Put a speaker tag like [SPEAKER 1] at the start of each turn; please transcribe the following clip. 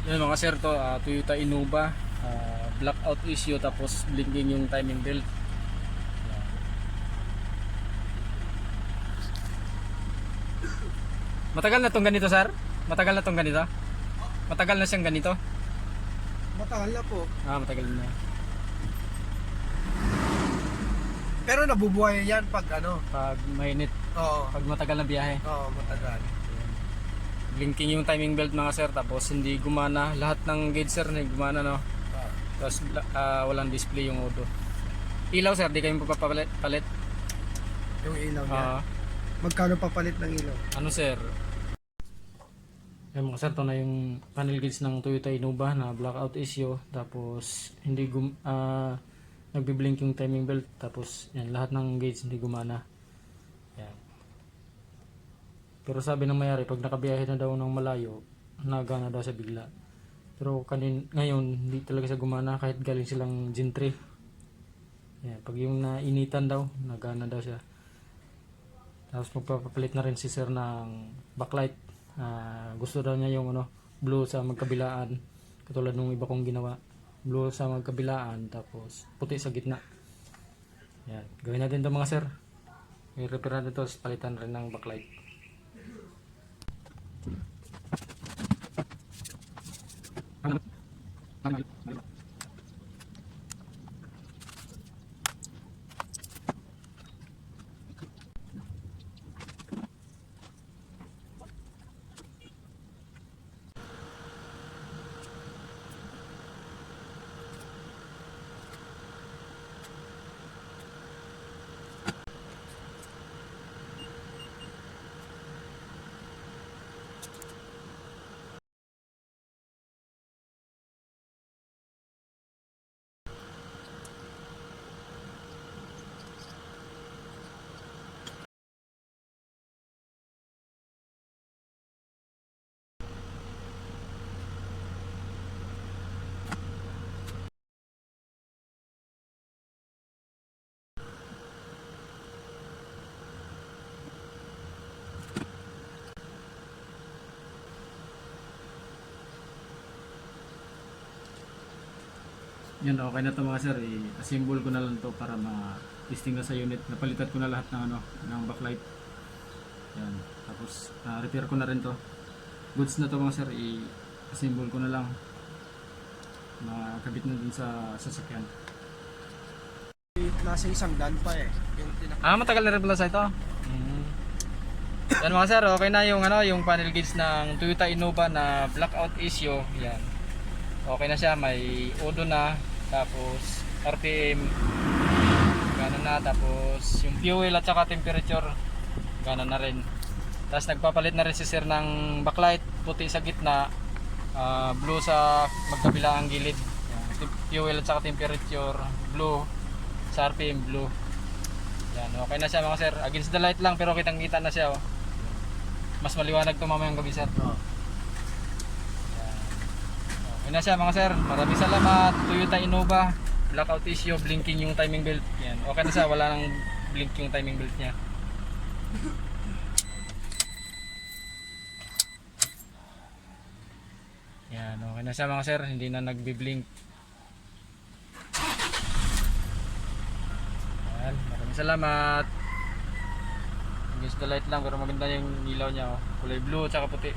[SPEAKER 1] Yan mga sir, to Toyota Innova, blackout issue tapos blinking yung timing belt. Yan. Matagal na tong ganito sir? Matagal na tong ganito? Matagal na siyang ganito?
[SPEAKER 2] Matagal na po.
[SPEAKER 1] Matagal na.
[SPEAKER 2] Pero nabubuhay yan pag ano.
[SPEAKER 1] Pag mainit,
[SPEAKER 2] Oo.
[SPEAKER 1] pag matagal na biyahe.
[SPEAKER 2] Oo, matagal.
[SPEAKER 1] Blinking yung timing belt mga sir, tapos hindi gumana. Lahat ng gauge sir hindi gumana, no? Tapos walang display yung auto. Ilaw sir, di kayo papapalit? Palit?
[SPEAKER 2] Yung ilaw niya.
[SPEAKER 1] Ah,
[SPEAKER 2] Magkano papalit ng ilaw?
[SPEAKER 1] ano sir? Yung mga sir, to na yung panel gauge ng Toyota Innova na blackout issue. Tapos hindi nagbi-blink yung timing belt. Tapos yan, lahat ng gauge hindi gumana. Yan. Pero sabi ng mayari, pag nakabiyahe na daw ng malayo, nagana daw sa bigla. Pero ngayon, hindi talaga siya gumana kahit galing silang Gentry. Yan, pag yung nainitan daw, nagana daw siya. Tapos magpapapalit na rin si sir ng backlight. Gusto daw niya yung blue sa magkabilaan. Katulad nung iba kong ginawa. Blue sa magkabilaan, tapos puti sa gitna. Yan, gawin natin ito mga sir. I-repair natin ito, palitan rin ng backlight. Yan, okay na to mga sir. I-assemble ko na lang to para ma-testing na sa unit. Napalitan ko na lahat ng ng backlight. Yan. Tapos repair ko na rin to. Goods na to mga sir. I-assemble ko na lang. Makabit na dun sa sasakyan.
[SPEAKER 2] Nasa isang dan pa eh.
[SPEAKER 1] Matagal na rin pala sa ito. Yan mga sir, okay na yung yung panel gauge ng Toyota Innova na blackout issue. Yan. Okay na siya, may odo na, tapos RPM gana na, tapos yung fuel at saka temperature gana na rin. Tapos nagpapalit na rin si sir ng backlight, puti sa gitna, blue sa magkabilaang gilid. Yan. Fuel at saka temperature blue, sa RPM blue. Yan, okay na siya mga sir. Against the light lang pero kitang kita na siya. Mas maliwanag to mamayang gabi sir. Yan na siya mga sir, maraming salamat. Toyota Innova, blackout issue, blinking yung timing belt. Yan, okay na siya, wala nang blink yung timing belt niya. Yan, okay na siya mga sir, hindi na nagbi-blink. Yan, maraming salamat. Against the light lang pero maganda yung ilaw niya, kulay blue at saka puti.